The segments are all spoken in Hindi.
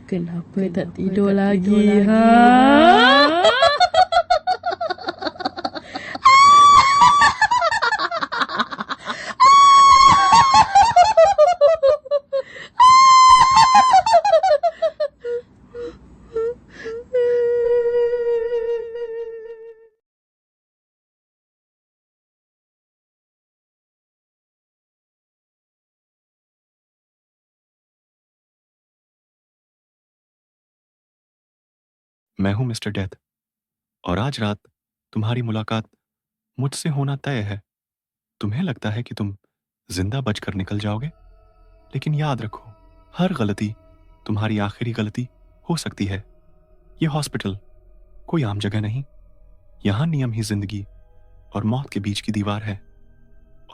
Kenapa tak tidur lagi, ha? मैं हूं मिस्टर डेथ और आज रात तुम्हारी मुलाकात मुझसे होना तय है। तुम्हें लगता है कि तुम जिंदा बचकर निकल जाओगे, लेकिन याद रखो, हर गलती तुम्हारी आखिरी गलती हो सकती है। यह हॉस्पिटल कोई आम जगह नहीं। यहां नियम ही जिंदगी और मौत के बीच की दीवार है।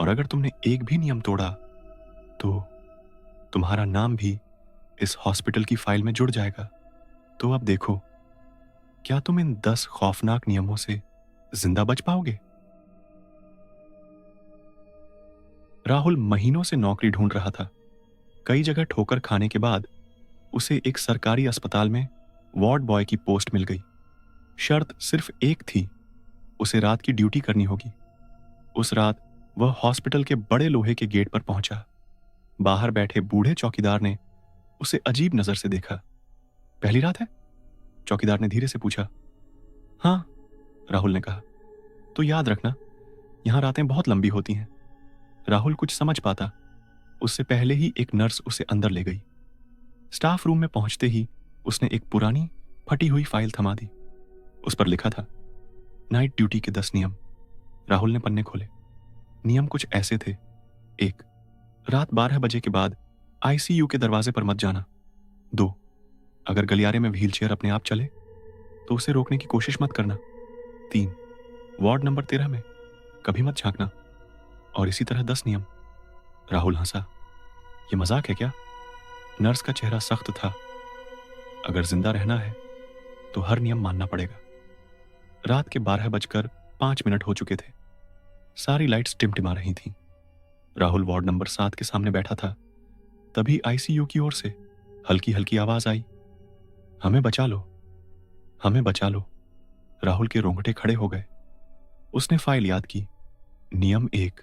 और अगर तुमने एक भी नियम तोड़ा तो तुम्हारा नाम भी इस हॉस्पिटल की फाइल में जुड़ जाएगा। तो अब देखो, क्या तुम इन 10 खौफनाक नियमों से जिंदा बच पाओगे? राहुल महीनों से नौकरी ढूंढ रहा था। कई जगह ठोकर खाने के बाद उसे एक सरकारी अस्पताल में वार्ड बॉय की पोस्ट मिल गई। शर्त सिर्फ एक थी, उसे रात की ड्यूटी करनी होगी। उस रात वह हॉस्पिटल के बड़े लोहे के गेट पर पहुंचा। बाहर बैठे बूढ़े चौकीदार ने उसे अजीब नजर से देखा। पहली रात है? चौकीदार ने धीरे से पूछा। हाँ, राहुल ने कहा। तो याद रखना, यहां रातें बहुत लंबी होती हैं। राहुल कुछ समझ पाता उससे पहले ही एक नर्स उसे अंदर ले गई। स्टाफ रूम में पहुंचते ही उसने एक पुरानी फटी हुई फाइल थमा दी। उस पर लिखा था, नाइट ड्यूटी के 10 नियम। राहुल ने पन्ने खोले। नियम कुछ ऐसे थे। 1, रात 12 बजे के बाद आईसीयू के दरवाजे पर मत जाना। 2, अगर गलियारे में व्हीलचेयर अपने आप चले तो उसे रोकने की कोशिश मत करना। 3, वार्ड नंबर 13 में कभी मत झांकना। और इसी तरह 10 नियम। राहुल हंसा। ये मजाक है क्या? नर्स का चेहरा सख्त था। अगर जिंदा रहना है तो हर नियम मानना पड़ेगा। रात के 12:05 हो चुके थे। सारी लाइट्स टिमटिमा रही थीं। राहुल वार्ड नंबर 7 के सामने बैठा था। तभी आईसीयू की ओर से हल्की हल्की आवाज आई, हमें बचा लो, हमें बचा लो। राहुल के रोंगटे खड़े हो गए। उसने फाइल याद की। नियम 1,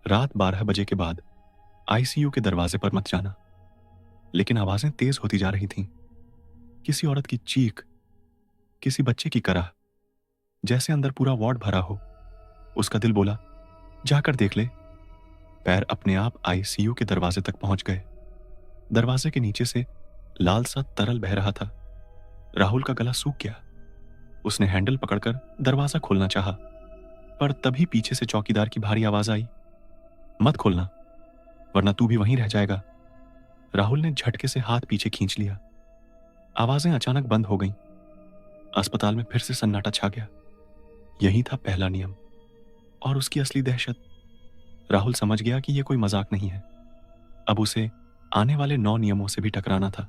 रात 12 बजे के बाद आईसीयू के दरवाजे पर मत जाना। लेकिन आवाजें तेज होती जा रही थीं। किसी औरत की चीख, किसी बच्चे की कराह, जैसे अंदर पूरा वार्ड भरा हो। उसका दिल बोला, जाकर देख ले। पैर अपने आप आईसीयू के दरवाजे तक पहुंच गए। दरवाजे के नीचे से लाल सा तरल बह रहा था। राहुल का गला सूख गया। उसने हैंडल पकड़कर दरवाजा खोलना चाहा, पर तभी पीछे से चौकीदार की भारी आवाज आई, मत खोलना वरना तू भी वहीं रह जाएगा। राहुल ने झटके से हाथ पीछे खींच लिया। आवाजें अचानक बंद हो गईं। अस्पताल में फिर से सन्नाटा छा गया। यही था पहला नियम और उसकी असली दहशत। राहुल समझ गया कि यह कोई मजाक नहीं है। अब उसे आने वाले 9 नियमों से भी टकराना था।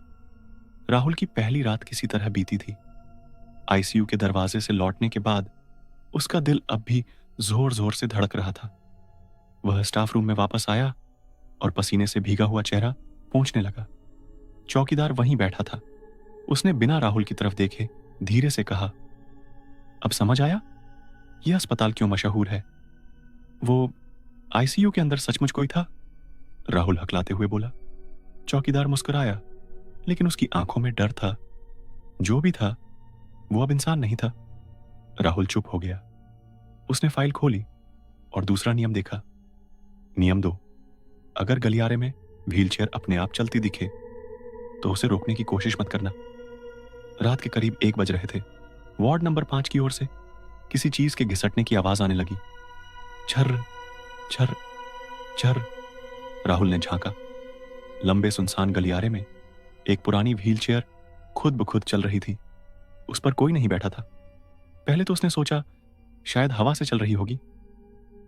राहुल की पहली रात किसी तरह बीती थी। आईसीयू के दरवाजे से लौटने के बाद उसका दिल अब भी जोर जोर से धड़क रहा था। वह स्टाफ रूम में वापस आया और पसीने से भीगा हुआ चेहरा पोंछने लगा। चौकीदार वहीं बैठा था। उसने बिना राहुल की तरफ देखे धीरे से कहा, अब समझ आया यह अस्पताल क्यों मशहूर है? वो आईसीयू के अंदर सचमुच कोई था? राहुल हकलाते हुए बोला। चौकीदार मुस्कुराया, लेकिन उसकी आंखों में डर था। जो भी था वो अब इंसान नहीं था। राहुल चुप हो गया। उसने फाइल खोली और दूसरा नियम देखा। नियम 2, अगर गलियारे में व्हीलचेयर अपने आप चलती दिखे तो उसे रोकने की कोशिश मत करना। रात के करीब 1 बज रहे थे। वार्ड नंबर 5 की ओर से किसी चीज के घिसटने की आवाज आने लगी। छर छर छर। राहुल ने झांका। लंबे सुनसान गलियारे में एक पुरानी व्हीलचेयर खुद ब खुद चल रही थी। उस पर कोई नहीं बैठा था। पहले तो उसने सोचा शायद हवा से चल रही होगी,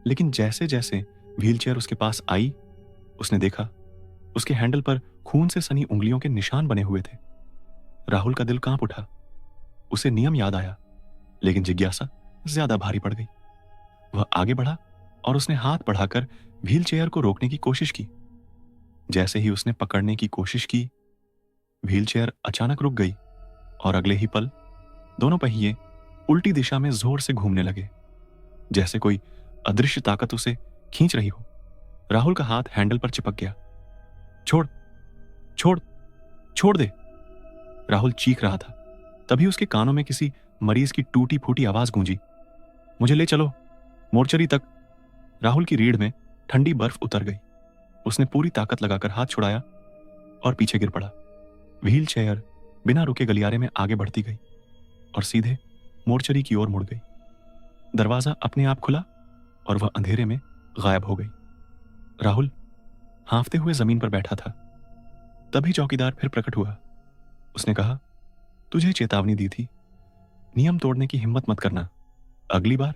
लेकिन जैसे जैसे व्हीलचेयर उसके पास आई, उसने देखा उसके हैंडल पर खून से सनी उंगलियों के निशान बने हुए थे। राहुल का दिल कांप उठा। उसे नियम याद आया, लेकिन जिज्ञासा ज्यादा भारी पड़ गई। वह आगे बढ़ा और उसने हाथ बढ़ाकर व्हील चेयर को रोकने की कोशिश की। जैसे ही उसने पकड़ने की कोशिश की, व्हील चेयर अचानक रुक गई और अगले ही पल दोनों पहिए उल्टी दिशा में जोर से घूमने लगे, जैसे कोई अदृश्य ताकत उसे खींच रही हो। राहुल का हाथ हैंडल पर चिपक गया। छोड़ छोड़ छोड़ दे, राहुल चीख रहा था। तभी उसके कानों में किसी मरीज की टूटी फूटी आवाज गूंजी। मुझे ले चलो मोर्चरी तक। राहुल की रीढ़ में ठंडी बर्फ उतर गई। उसने पूरी ताकत लगाकर हाथ छुड़ाया और पीछे गिर पड़ा। व्हील चेयर बिना रुके गलियारे में आगे बढ़ती गई और सीधे मोर्चरी की ओर मुड़ गई। दरवाजा अपने आप खुला और वह अंधेरे में गायब हो गई। राहुल हांफते हुए जमीन पर बैठा था। तभी चौकीदार फिर प्रकट हुआ। उसने कहा, तुझे चेतावनी दी थी, नियम तोड़ने की हिम्मत मत करना, अगली बार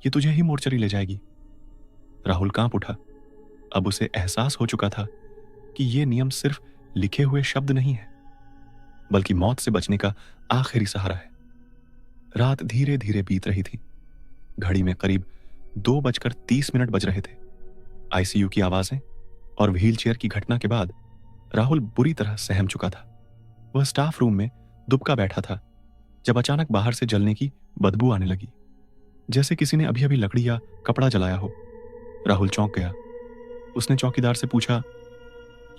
ये तुझे ही मोर्चरी ले जाएगी। राहुल कांप उठा। अब उसे एहसास हो चुका था कि ये नियम सिर्फ लिखे हुए शब्द नहीं है, बल्कि मौत से बचने का आखिरी सहारा है। रात धीरे धीरे बीत रही थी। घड़ी में करीब 2:30 बज रहे थे। आईसीयू की आवाजें और व्हीलचेयर की घटना के बाद राहुल बुरी तरह सहम चुका था। वह स्टाफ रूम में दुबका बैठा था जब अचानक बाहर से जलने की बदबू आने लगी, जैसे किसी ने अभी अभी लकड़ी या कपड़ा जलाया हो। राहुल चौंक गया। उसने चौकीदार से पूछा,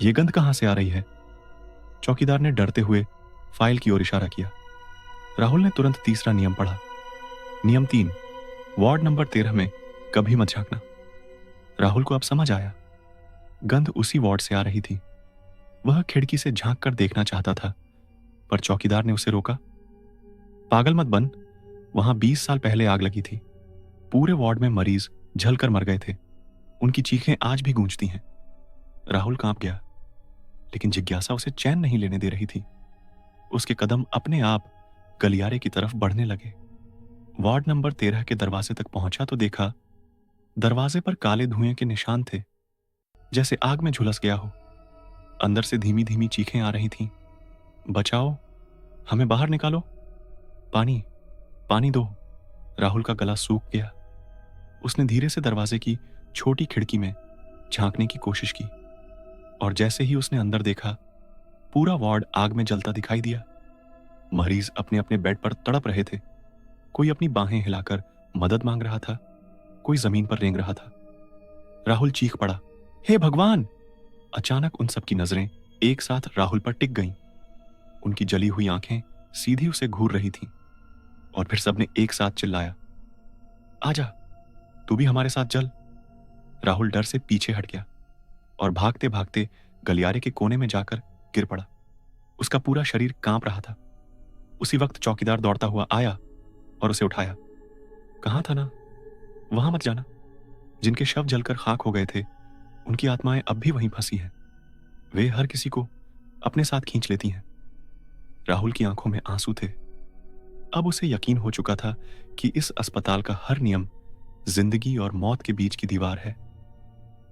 यह गंध कहां से आ रही है? चौकीदार ने डरते हुए फाइल की ओर इशारा किया। राहुल ने तुरंत तीसरा नियम पढ़ा। नियम 3, वार्ड नंबर 13 में कभी मत झांकना। राहुल को अब समझ आया, गंध उसी वार्ड से आ रही थी। वह खिड़की से झांक कर देखना चाहता था, पर चौकीदार ने उसे रोका। पागल मत बन, वहां 20 साल पहले आग लगी थी। पूरे वार्ड में मरीज जलकर मर गए थे। उनकी चीखें आज भी गूंजती हैं। राहुल कांप गया, लेकिन जिज्ञासा उसे चैन नहीं लेने दे रही थी। उसके कदम अपने आप गलियारे की तरफ बढ़ने लगे। वार्ड नंबर 13 के दरवाजे तक पहुंचा तो देखा, दरवाजे पर काले धुएं के निशान थे, जैसे आग में झुलस गया हो। अंदर से धीमी धीमी चीखें आ रही थीं। बचाओ, हमें बाहर निकालो, पानी पानी दो। राहुल का गला सूख गया। उसने धीरे से दरवाजे की छोटी खिड़की में झांकने की कोशिश की, और जैसे ही उसने अंदर देखा, पूरा वार्ड आग में जलता दिखाई दिया। मरीज अपने अपने बेड पर तड़प रहे थे। कोई अपनी बाहें हिलाकर मदद मांग रहा था, कोई जमीन पर रेंग रहा था। राहुल चीख पड़ा, हे भगवान! अचानक उन सबकी नजरें एक साथ राहुल पर टिक गईं। उनकी जली हुई आंखें सीधी उसे घूर रही थीं, और फिर सबने एक साथ चिल्लाया, आजा, तू भी हमारे साथ जल। राहुल डर से पीछे हट गया और भागते भागते गलियारे के कोने में जाकर गिर पड़ा। उसका पूरा शरीर कांप रहा था। उसी वक्त चौकीदार दौड़ता हुआ आया और उसे उठाया। कहा था ना, वहां मत जाना। जिनके शव जलकर खाक हो गए थे, उनकी आत्माएं अब भी वहीं फंसी हैं। वे हर किसी को अपने साथ खींच लेती हैं। राहुल की आंखों में आंसू थे। अब उसे यकीन हो चुका था कि इस अस्पताल का हर नियम जिंदगी और मौत के बीच की दीवार है।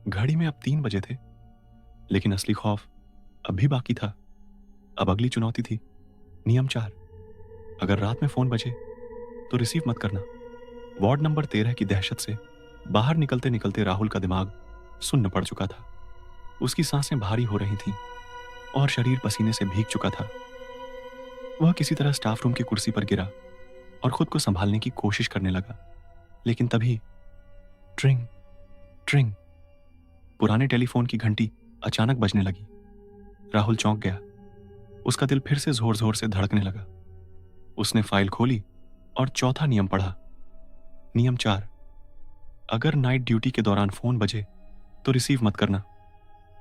घड़ी में अब 3 बजे थे, लेकिन असली खौफ अब भी बाकी था। अब अगली चुनौती थी, नियम 4, अगर रात में फोन बजे तो रिसीव मत करना। वार्ड नंबर 13 की दहशत से बाहर निकलते निकलते राहुल का दिमाग सुन्न पड़ चुका था। उसकी सांसें भारी हो रही थीं और शरीर पसीने से भीग चुका था। वह किसी तरह स्टाफ रूम की कुर्सी पर गिरा और खुद को संभालने की कोशिश करने लगा, लेकिन तभी ट्रिंग ट्रिंग, पुराने टेलीफोन की घंटी अचानक बजने लगी। राहुल चौंक गया। उसका दिल फिर से जोर जोर से धड़कने लगा। उसने फाइल खोली और चौथा नियम पढ़ा। नियम 4, अगर नाइट ड्यूटी के दौरान फोन बजे तो रिसीव मत करना।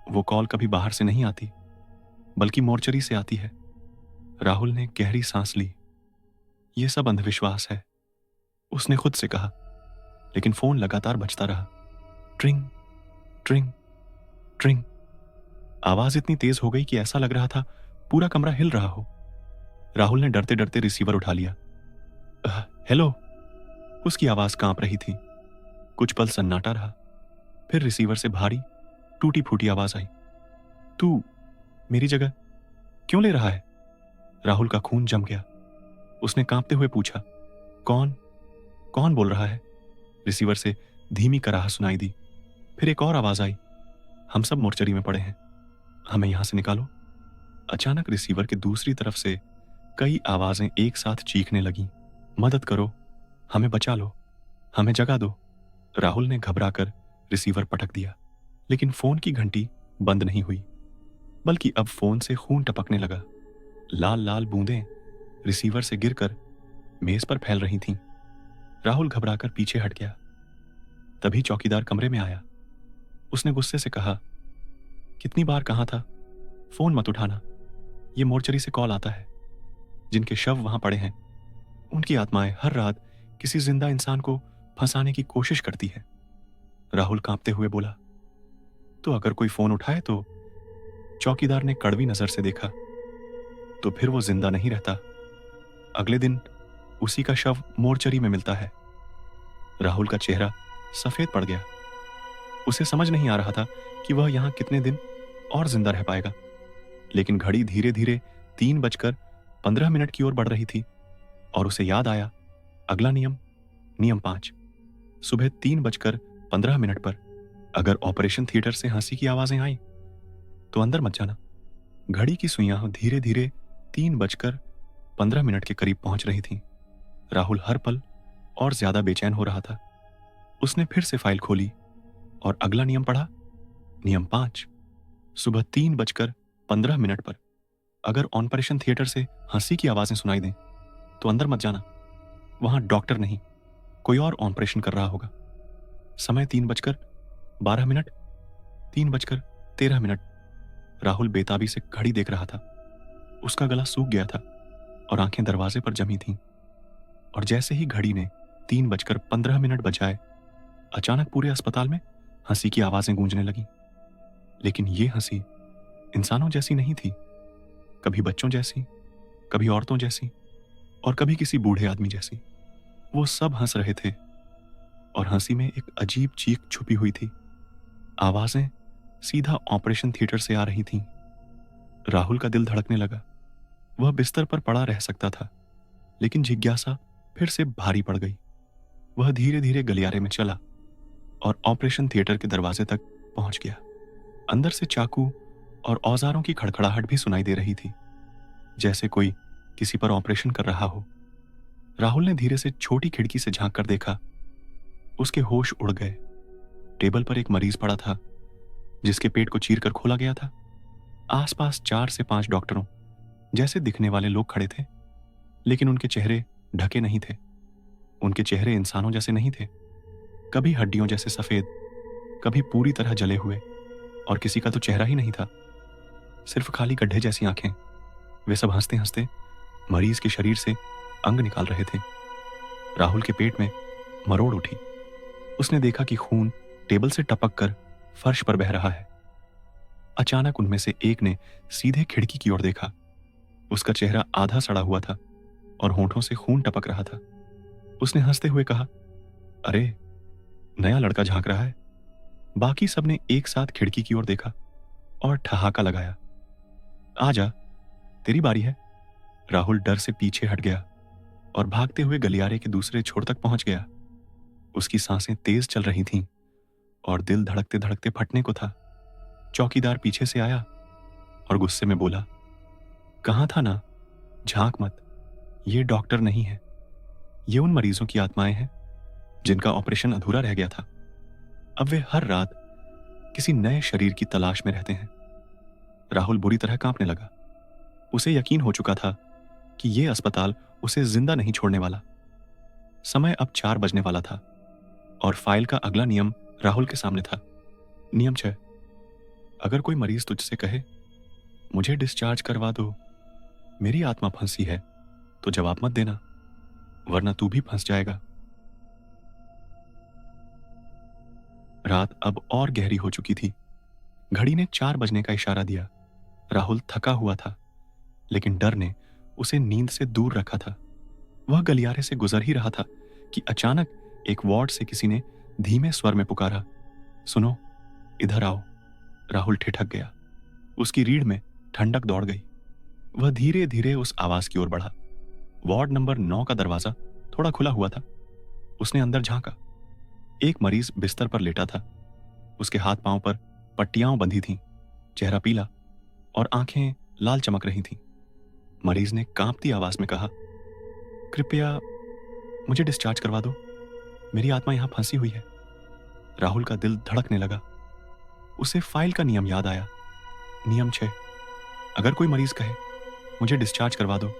वो कॉल कभी बाहर से नहीं आती, बल्कि मोर्चरी से आती है। राहुल ने गहरी सांस ली। यह सब अंधविश्वास है, उसने खुद से कहा, लेकिन फोन लगातार बजता रहा। ट्रिंग ट्रिंग ट्रिंग। आवाज इतनी तेज हो गई कि ऐसा लग रहा था पूरा कमरा हिल रहा हो। राहुल ने डरते डरते रिसीवर उठा लिया। हेलो। उसकी आवाज कांप रही थी। कुछ पल सन्नाटा रहा, फिर रिसीवर से भारी टूटी फूटी आवाज आई, तू मेरी जगह क्यों ले रहा है? राहुल का खून जम गया। उसने कांपते हुए पूछा, कौन कौन बोल रहा है? रिसीवर से धीमी कराह सुनाई दी। फिर एक और आवाज आई, हम सब मोर्चरी में पड़े हैं, हमें यहां से निकालो। अचानक रिसीवर के दूसरी तरफ से कई आवाजें एक साथ चीखने लगीं, मदद करो, हमें बचा लो, हमें जगा दो। राहुल ने घबराकर रिसीवर पटक दिया, लेकिन फोन की घंटी बंद नहीं हुई, बल्कि अब फोन से खून टपकने लगा। लाल लाल बूंदें रिसीवर से गिरकर मेज पर फैल रही थीं। राहुल घबराकर पीछे हट गया। तभी चौकीदार कमरे में आया। उसने गुस्से से कहा, कितनी बार कहा था फोन मत उठाना, ये मोर्चरी से कॉल आता है। जिनके शव वहां पड़े हैं उनकी आत्माएं हर रात किसी जिंदा इंसान को फंसाने की कोशिश करती है। राहुल कांपते हुए बोला, तो अगर कोई फोन उठाए तो? चौकीदार ने कड़वी नजर से देखा, तो फिर वो जिंदा नहीं रहता, अगले दिन उसी का शव मोर्चरी में मिलता है। राहुल का चेहरा सफेद पड़ गया। उसे समझ नहीं आ रहा था कि वह यहां कितने दिन और जिंदा रह पाएगा, लेकिन घड़ी धीरे धीरे 3:15 की ओर बढ़ रही थी और उसे याद आया अगला नियम, नियम 5। सुबह 3:15 पर अगर ऑपरेशन थिएटर से हंसी की आवाजें आई तो अंदर मत जाना। घड़ी की सुइयां धीरे धीरे 3:15 के करीब पहुंच रही थीं। राहुल हर पल और ज्यादा बेचैन हो रहा था। उसने फिर से फाइल खोली और अगला नियम पढ़ा, नियम 5। सुबह 3:15 पर अगर ऑपरेशन थिएटर से हंसी की आवाजें सुनाई दें तो अंदर मत जाना, वहां डॉक्टर नहीं, कोई और ऑपरेशन कर रहा होगा। समय 3:12, 3:13। राहुल बेताबी से घड़ी देख रहा था। उसका गला सूख गया था और आंखें दरवाजे पर जमी थीं। और जैसे ही घड़ी ने 3:15 बजाए, अचानक पूरे अस्पताल में हंसी की आवाजें गूंजने लगीं। लेकिन ये हंसी इंसानों जैसी नहीं थी, कभी बच्चों जैसी, कभी औरतों जैसी और कभी किसी बूढ़े आदमी जैसी। वो सब हंस रहे थे और हंसी में एक अजीब चीख छुपी हुई थी। आवाजें सीधा ऑपरेशन थिएटर से आ रही थीं। राहुल का दिल धड़कने लगा। वह बिस्तर पर पड़ा रह सकता था, लेकिन जिज्ञासा फिर से भारी पड़ गई। वह धीरे धीरे गलियारे में चला और ऑपरेशन थिएटर के दरवाजे तक पहुंच गया। अंदर से चाकू और औजारों की खड़खड़ाहट भी सुनाई दे रही थी, जैसे कोई किसी पर ऑपरेशन कर रहा हो। राहुल ने धीरे से छोटी खिड़की से झांक कर देखा। उसके होश उड़ गए। टेबल पर एक मरीज पड़ा था, जिसके पेट को चीरकर खोला गया था। आसपास 4 से 5 डॉक्टरों जैसे दिखने वाले लोग खड़े थे, लेकिन उनके चेहरे ढके नहीं थे। उनके चेहरे इंसानों जैसे नहीं थे, कभी हड्डियों जैसे सफेद, कभी पूरी तरह जले हुए, और किसी का तो चेहरा ही नहीं था, सिर्फ खाली गड्ढे जैसी आंखें। वे सब हंसते हंसते मरीज के शरीर से अंग निकाल रहे थे। राहुल के पेट में मरोड़ उठी। उसने देखा कि खून टेबल से टपक कर फर्श पर बह रहा है। अचानक उनमें से एक ने सीधे खिड़की की ओर देखा। उसका चेहरा आधा सड़ा हुआ था और होंठों से खून टपक रहा था। उसने हंसते हुए कहा, अरे, नया लड़का झांक रहा है। बाकी सबने एक साथ खिड़की की ओर देखा और ठहाका लगाया। आजा, तेरी बारी है। राहुल डर से पीछे हट गया और भागते हुए गलियारे के दूसरे छोर तक पहुंच गया। उसकी सांसें तेज चल रही थीं और दिल धड़कते धड़कते फटने को था। चौकीदार पीछे से आया और गुस्से में बोला, कहा था ना, झांक मत, ये डॉक्टर नहीं है, ये उन मरीजों की आत्माएं हैं जिनका ऑपरेशन अधूरा रह गया था। अब वे हर रात किसी नए शरीर की तलाश में रहते हैं। राहुल बुरी तरह कांपने लगा। उसे यकीन हो चुका था कि यह अस्पताल उसे जिंदा नहीं छोड़ने वाला। समय अब 4 बजने वाला था और फाइल का अगला नियम राहुल के सामने था। नियम 6। अगर कोई मरीज तुझसे कहे, मुझे डिस्चार्ज करवा दो, मेरी आत्मा फंसी है, तो जवाब मत देना, वरना तू भी फंस जाएगा। रात अब और गहरी हो चुकी थी। घड़ी ने 4 बजने का इशारा दिया। राहुल थका हुआ था, लेकिन डर ने उसे नींद से दूर रखा था। वह गलियारे से गुजर ही रहा था कि अचानक एक वार्ड से किसी ने धीमे स्वर में पुकारा, सुनो, इधर आओ। राहुल ठिठक गया। उसकी रीढ़ में ठंडक दौड़ गई। वह धीरे धीरे उस आवाज की ओर बढ़ा। वार्ड नंबर 9 का दरवाजा थोड़ा खुला हुआ था। उसने अंदर झांका। एक मरीज बिस्तर पर लेटा था। उसके हाथ पांव पर पट्टियां बंधी थीं, चेहरा पीला और आंखें लाल चमक रही थीं। मरीज ने कांपती आवाज में कहा, कृपया मुझे डिस्चार्ज करवा दो, मेरी आत्मा यहां फंसी हुई है। राहुल का दिल धड़कने लगा। उसे फाइल का नियम याद आया। नियम 6, अगर कोई मरीज कहे मुझे डिस्चार्ज करवा दो,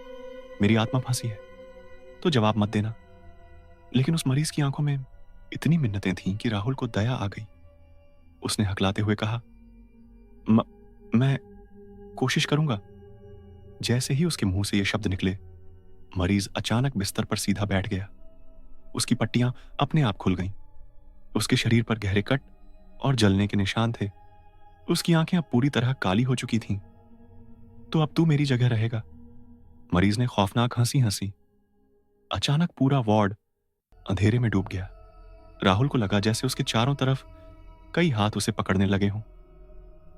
मेरी आत्मा फंसी है, तो जवाब मत देना। लेकिन उस मरीज की आंखों में इतनी मिन्नतें थीं कि राहुल को दया आ गई। उसने हकलाते हुए कहा, मैं कोशिश करूंगा। जैसे ही उसके मुंह से ये शब्द निकले, मरीज अचानक बिस्तर पर सीधा बैठ गया। उसकी पट्टियां अपने आप खुल गईं। उसके शरीर पर गहरे कट और जलने के निशान थे। उसकी आंखें अब पूरी तरह काली हो चुकी थीं। तो अब तू मेरी जगह रहेगा, मरीज ने खौफनाक हंसी हंसी। अचानक पूरा वार्ड अंधेरे में डूब गया। राहुल को लगा जैसे उसके चारों तरफ कई हाथ उसे पकड़ने लगे हों।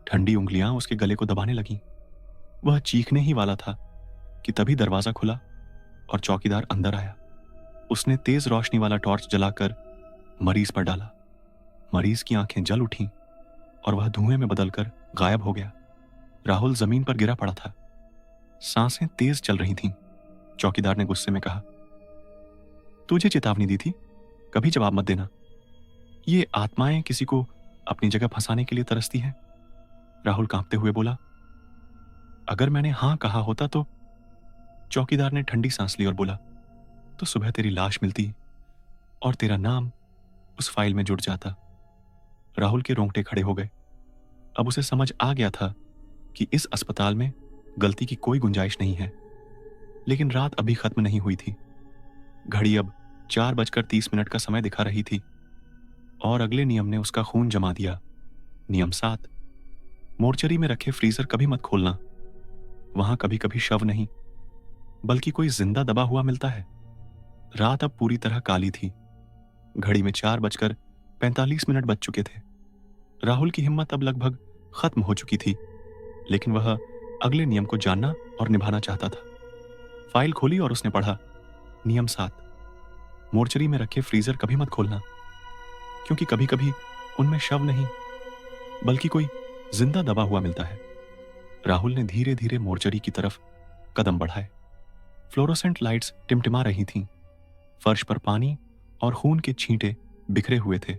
ठंडी उंगलियां उसके गले को दबाने लगीं। वह चीखने ही वाला था कि तभी दरवाजा खुला और चौकीदार अंदर आया। उसने तेज रोशनी वाला टॉर्च जलाकर मरीज पर डाला। मरीज की आंखें जल उठीं और वह धुएं में बदलकर गायब हो गया। राहुल जमीन पर गिरा पड़ा था। सांसें तेज चल रही थीं। चौकीदार ने गुस्से में कहा, तुझे चेतावनी दी थी, कभी जवाब मत देना। ये आत्माएं किसी को अपनी जगह फंसाने के लिए तरसती हैं। राहुल कांपते हुए बोला, अगर मैंने हां कहा होता तो। चौकीदार ने ठंडी सांस ली और बोला, तो सुबह तेरी लाश मिलती और तेरा नाम उस फाइल में जुड़ जाता। राहुल के रोंगटे खड़े हो गए। अब उसे समझ आ गया था कि इस अस्पताल में गलती की कोई गुंजाइश नहीं है। लेकिन रात अभी खत्म नहीं हुई थी। घड़ी अब 4:30 का समय दिखा रही थी और अगले नियम ने उसका खून जमा दिया। नियम 7, मोर्चरी में रखे फ्रीजर कभी मत खोलना। वहां कभी कभी शव नहीं बल्कि कोई जिंदा दबा हुआ मिलता है। रात अब पूरी तरह काली थी। घड़ी में 4:45 बज चुके थे। राहुल की हिम्मत अब लगभग खत्म हो चुकी थी, लेकिन वह अगले नियम को जानना और निभाना चाहता था। फाइल खोली और उसने पढ़ा, नियम 7, मोर्चरी में रखे फ्रीजर कभी मत खोलना, क्योंकि कभी कभी उनमें शव नहीं बल्कि कोई जिंदा दबा हुआ मिलता है। राहुल ने धीरे धीरे मोर्चरी की तरफ कदम बढ़ाए। फ्लोरोसेंट लाइट्स टिमटिमा रही थीं। फर्श पर पानी और खून के छींटे बिखरे हुए थे।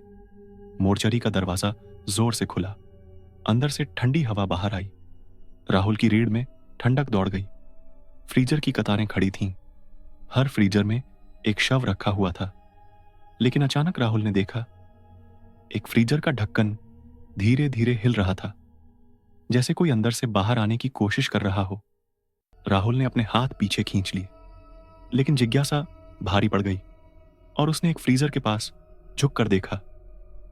मोर्चरी का दरवाजा जोर से खुला। अंदर से ठंडी हवा बाहर आई। राहुल की रीढ़ में ठंडक दौड़ गई। फ्रीजर की कतारें खड़ी थीं। हर फ्रीजर में एक शव रखा हुआ था। लेकिन अचानक राहुल ने देखा, एक फ्रीजर का ढक्कन धीरे धीरे हिल रहा था, जैसे कोई अंदर से बाहर आने की कोशिश कर रहा हो। राहुल ने अपने हाथ पीछे खींच लिए, लेकिन जिज्ञासा भारी पड़ गई और उसने एक फ्रीजर के पास झुक कर देखा।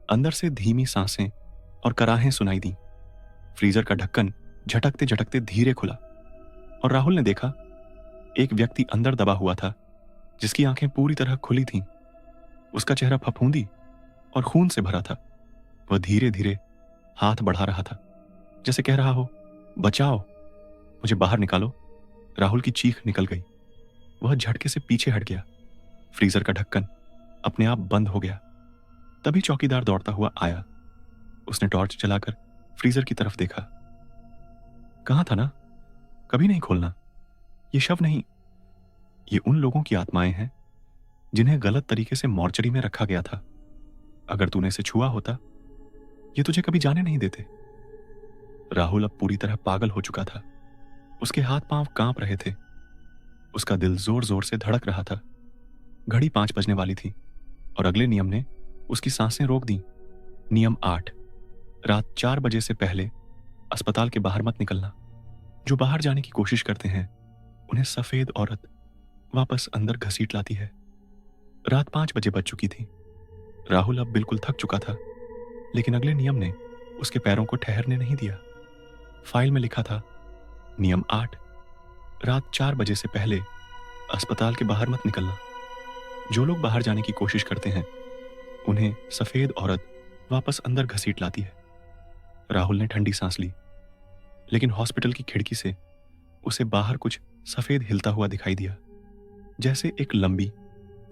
अंदर से धीमी सांसें और कराहें सुनाई दी। फ्रीजर का ढक्कन झटकते झटकते धीरे खुला और राहुल ने देखा, एक व्यक्ति अंदर दबा हुआ था, जिसकी आंखें पूरी तरह खुली थीं। उसका चेहरा फफूंदी और खून से भरा था। वह धीरे धीरे हाथ बढ़ा रहा था, जैसे कह रहा हो, बचाओ, मुझे बाहर निकालो। राहुल की चीख निकल गई। वह झटके से पीछे हट गया। फ्रीजर का ढक्कन अपने आप बंद हो गया। तभी चौकीदार दौड़ता हुआ आया। उसने टॉर्च जलाकर फ्रीजर की तरफ देखा। कहा था ना, कभी नहीं खोलना। ये शव नहीं, ये उन लोगों की आत्माएं हैं जिन्हें गलत तरीके से मॉर्चरी में रखा गया था। अगर तूने इसे छुआ होता, ये तुझे कभी जाने नहीं देते। राहुल अब पूरी तरह पागल हो चुका था। उसके हाथ पांव कांप रहे थे। उसका दिल जोर जोर से धड़क रहा था। घड़ी 5 बजने वाली थी और अगले नियम ने उसकी सांसें रोक दी। नियम 8, रात 4 बजे से पहले अस्पताल के बाहर मत निकलना। जो बाहर जाने की कोशिश करते हैं, उन्हें सफेद औरत वापस अंदर घसीट लाती है। रात 5 बजे बज चुकी थी। राहुल अब बिल्कुल थक चुका था, लेकिन अगले नियम ने उसके पैरों को ठहरने नहीं दिया। फाइल में लिखा था, नियम 8, रात 4 बजे से पहले अस्पताल के बाहर मत निकलना। जो लोग बाहर जाने की कोशिश करते हैं, उन्हें सफेद औरत वापस अंदर घसीट लाती है। राहुल ने ठंडी सांस ली, लेकिन हॉस्पिटल की खिड़की से उसे बाहर कुछ सफेद हिलता हुआ दिखाई दिया, जैसे एक लंबी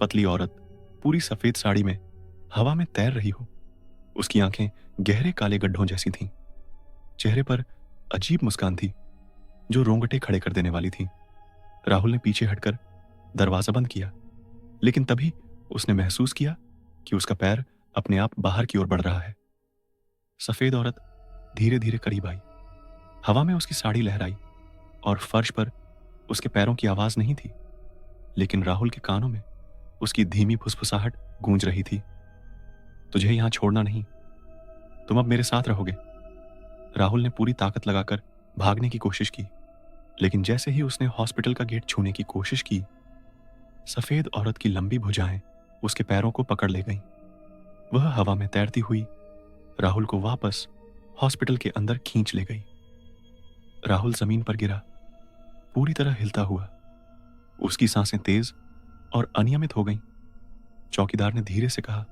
पतली औरत पूरी सफेद साड़ी में हवा में तैर रही हो। उसकी आंखें गहरे काले गड्ढों जैसी थीं। चेहरे पर अजीब मुस्कान थी जो रोंगटे खड़े कर देने वाली थी। राहुल ने पीछे हटकर दरवाजा बंद किया, लेकिन तभी उसने महसूस किया कि उसका पैर अपने आप बाहर की ओर बढ़ रहा है। सफेद औरत धीरे धीरे करीब आई। हवा में उसकी साड़ी लहराई और फर्श पर उसके पैरों की आवाज नहीं थी, लेकिन राहुल के कानों में उसकी धीमी फुसफुसाहट गूंज रही थी। तुझे यहां छोड़ना नहीं, तुम अब मेरे साथ रहोगे। राहुल ने पूरी ताकत लगाकर भागने की कोशिश की, लेकिन जैसे ही उसने हॉस्पिटल का गेट छूने की कोशिश की, सफेद औरत की लंबी भुजाएं उसके पैरों को पकड़ ले गईं। वह हवा में तैरती हुई राहुल को वापस हॉस्पिटल के अंदर खींच ले गई। राहुल जमीन पर गिरा, पूरी तरह हिलता हुआ। उसकी सांसें तेज और अनियमित हो गईं। चौकीदार ने धीरे से कहा,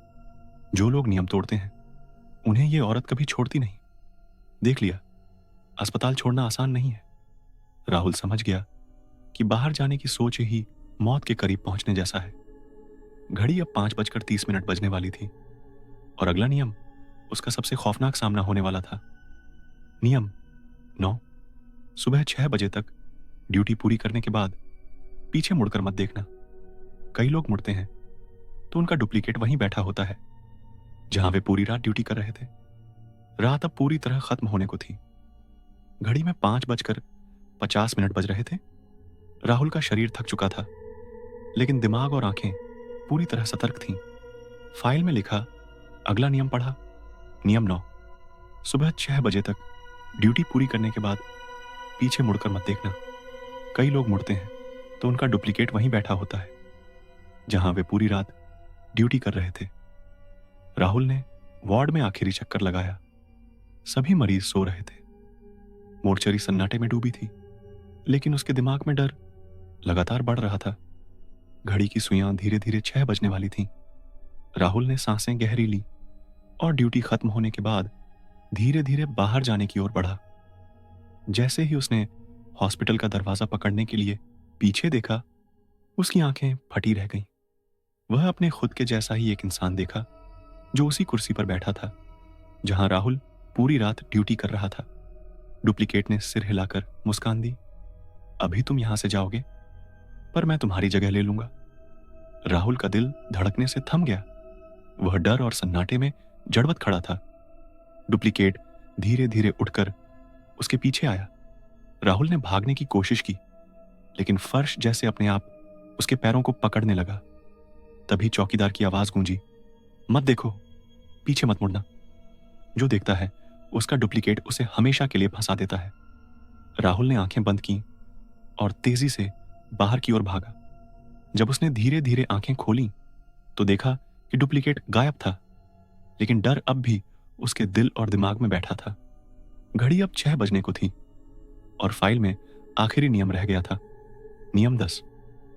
जो लोग नियम तोड़ते हैं उन्हें यह औरत कभी छोड़ती नहीं। देख लिया, अस्पताल छोड़ना आसान नहीं है। राहुल समझ गया कि बाहर जाने की सोच ही मौत के करीब पहुंचने जैसा है। घड़ी अब 5:30 बजने वाली थी और अगला नियम उसका सबसे खौफनाक सामना होने वाला था। नियम 9, सुबह 6 बजे तक ड्यूटी पूरी करने के बाद पीछे मुड़कर मत देखना। कई लोग मुड़ते हैं तो उनका डुप्लीकेट वहीं बैठा होता है जहां वे पूरी रात ड्यूटी कर रहे थे। रात अब पूरी तरह खत्म होने को थी। घड़ी में 5:50 बज रहे थे। राहुल का शरीर थक चुका था, लेकिन दिमाग और आंखें पूरी तरह सतर्क थीं। फाइल में लिखा अगला नियम पढ़ा। नियम 9, सुबह 6 बजे तक ड्यूटी पूरी करने के बाद पीछे मुड़कर मत देखना। कई लोग मुड़ते हैं तो उनका डुप्लीकेट वहीं बैठा होता है जहां वे पूरी रात ड्यूटी कर रहे थे। राहुल ने वार्ड में आखिरी चक्कर लगाया। सभी मरीज सो रहे थे। मोर्चरी सन्नाटे में डूबी थी, लेकिन उसके दिमाग में डर लगातार बढ़ रहा था। घड़ी की सुइयां धीरे धीरे 6 बजने वाली थीं। राहुल ने सांसें गहरी ली और ड्यूटी खत्म होने के बाद धीरे धीरे बाहर जाने की ओर बढ़ा। जैसे ही उसने हॉस्पिटल का दरवाजा पकड़ने के लिए पीछे देखा, उसकी आंखें फटी रह गईं। वह अपने खुद के जैसा ही एक इंसान देखा जो उसी कुर्सी पर बैठा था जहां राहुल पूरी रात ड्यूटी कर रहा था। डुप्लीकेट ने सिर हिलाकर मुस्कान दी। अभी तुम यहां से जाओगे, पर मैं तुम्हारी जगह ले लूंगा। राहुल का दिल धड़कने से थम गया। वह डर और सन्नाटे में जड़वत खड़ा था। डुप्लीकेट धीरे धीरे उठकर उसके पीछे आया। राहुल ने भागने की कोशिश की, लेकिन फर्श जैसे अपने आप उसके पैरों को पकड़ने लगा। तभी चौकीदार की आवाज गूंजी, मत देखो, पीछे मत मुड़ना। जो देखता है उसका डुप्लीकेट उसे हमेशा के लिए फंसा देता है। राहुल ने आंखें बंद की और तेजी से बाहर की ओर भागा। जब उसने धीरे धीरे आंखें खोली तो देखा कि डुप्लीकेट गायब था, लेकिन डर अब भी उसके दिल और दिमाग में बैठा था। घड़ी अब 6 बजने को थी और फाइल में आखिरी नियम रह गया था। नियम 10,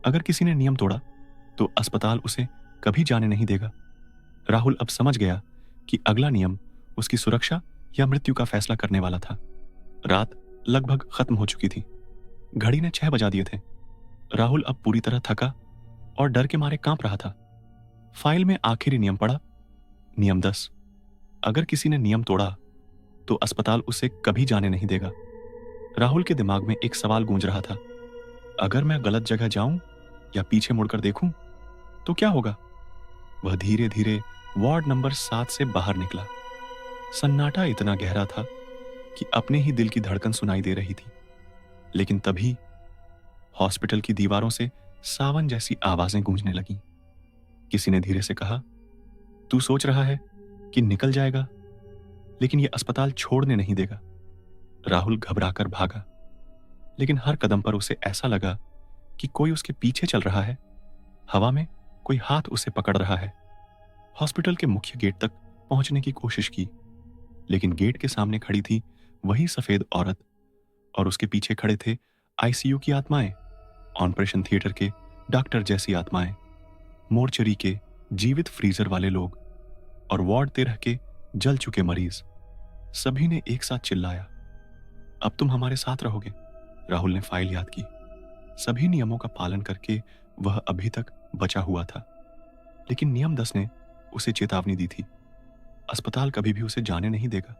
अगर किसी ने नियम तोड़ा तो अस्पताल उसे कभी जाने नहीं देगा। राहुल अब समझ गया कि अगला नियम उसकी सुरक्षा या मृत्यु का फैसला करने वाला था। रात लगभग खत्म हो चुकी थी। घड़ी ने 6 बजा दिए थे। राहुल अब पूरी तरह थका और डर के मारे कांप रहा था। फाइल में आखिरी नियम पढ़ा। नियम 10, अगर किसी ने नियम तोड़ा तो अस्पताल उसे कभी जाने नहीं देगा। राहुल के दिमाग में एक सवाल गूंज रहा था, अगर मैं गलत जगह जाऊं या पीछे मुड़कर देखूं तो क्या होगा। वह धीरे धीरे वार्ड नंबर 7 से बाहर निकला। सन्नाटा इतना गहरा था कि अपने ही दिल की धड़कन सुनाई दे रही थी। लेकिन तभी हॉस्पिटल की दीवारों से सावन जैसी आवाजें गूंजने लगीं। किसी ने धीरे से कहा, तू सोच रहा है कि निकल जाएगा, लेकिन यह अस्पताल छोड़ने नहीं देगा। राहुल घबराकर भागा, लेकिन हर कदम पर उसे ऐसा लगा कि कोई उसके पीछे चल रहा है। हवा में कोई हाथ उसे पकड़ रहा है। हॉस्पिटल के मुख्य गेट तक पहुंचने की कोशिश की, लेकिन गेट के सामने खड़ी थी वही सफेद औरत और उसके पीछे खड़े थे आईसीयू की आत्माएं, ऑपरेशन थिएटर के डॉक्टर जैसी आत्माएं, मोर्चरी के जीवित फ्रीजर वाले लोग और वार्ड 13 के जल चुके मरीज। सभी ने एक साथ चिल्लाया, अब तुम हमारे साथ रहोगे। राहुल ने फाइल याद की। सभी नियमों का पालन करके वह अभी तक बचा हुआ था, लेकिन नियम 10 ने उसे चेतावनी दी थी, अस्पताल कभी भी उसे जाने नहीं देगा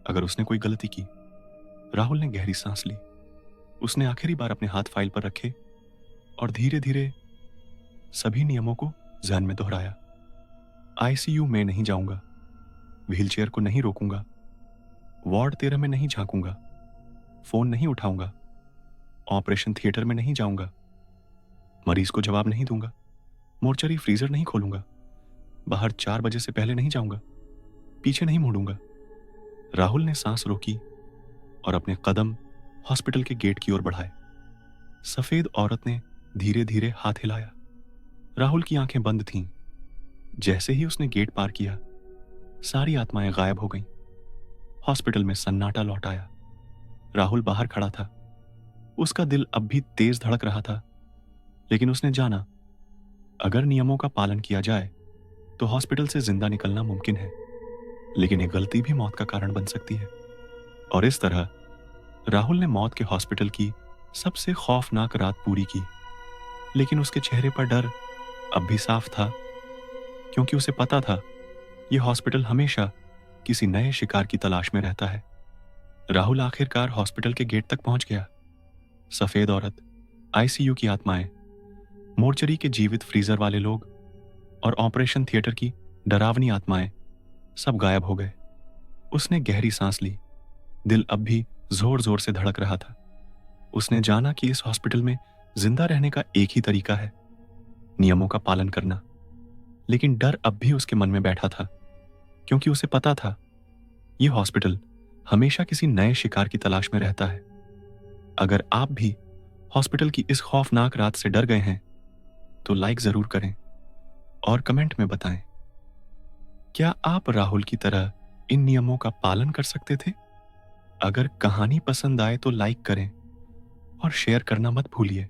अगर उसने कोई गलती की। राहुल ने गहरी सांस ली। उसने आखिरी बार अपने हाथ फाइल पर रखे और धीरे धीरे सभी नियमों को ध्यान में दोहराया। आईसीयू में नहीं जाऊंगा, व्हीलचेयर को नहीं रोकूंगा, वार्ड 13 में नहीं झांकूंगा, फोन नहीं उठाऊंगा, ऑपरेशन थिएटर में नहीं जाऊंगा, मरीज को जवाब नहीं दूंगा, मोर्चरी फ्रीजर नहीं खोलूंगा, बाहर 4 बजे से पहले नहीं जाऊंगा, पीछे नहीं मुड़ूंगा। राहुल ने सांस रोकी और अपने कदम हॉस्पिटल के गेट की ओर बढ़ाए। सफेद औरत ने धीरे धीरे हाथ हिलाया। राहुल की आंखें बंद थीं। जैसे ही उसने गेट पार किया, सारी आत्माएं गायब हो गईं। हॉस्पिटल में सन्नाटा लौट आया। राहुल बाहर खड़ा था। उसका दिल अब भी तेज धड़क रहा था, लेकिन उसने जाना, अगर नियमों का पालन किया जाए तो हॉस्पिटल से जिंदा निकलना मुमकिन है, लेकिन एक गलती भी मौत का कारण बन सकती है। और इस तरह राहुल ने मौत के हॉस्पिटल की सबसे खौफनाक रात पूरी की। लेकिन उसके चेहरे पर डर अब भी साफ था, क्योंकि उसे पता था यह हॉस्पिटल हमेशा किसी नए शिकार की तलाश में रहता है। राहुल आखिरकार हॉस्पिटल के गेट तक पहुंच गया। सफेद औरत, आईसीयू की आत्माएं, मोर्चरी के जीवित फ्रीजर वाले लोग और ऑपरेशन थिएटर की डरावनी आत्माएं सब गायब हो गए। उसने गहरी सांस ली। दिल अब भी जोर जोर से धड़क रहा था। उसने जाना कि इस हॉस्पिटल में जिंदा रहने का एक ही तरीका है, नियमों का पालन करना। लेकिन डर अब भी उसके मन में बैठा था, क्योंकि उसे पता था यह हॉस्पिटल हमेशा किसी नए शिकार की तलाश में रहता है। अगर आप भी हॉस्पिटल की इस खौफनाक रात से डर गए हैं तो लाइक जरूर करें और कमेंट में बताएं, क्या आप राहुल की तरह इन नियमों का पालन कर सकते थे? अगर कहानी पसंद आए तो लाइक करें और शेयर करना मत भूलिए।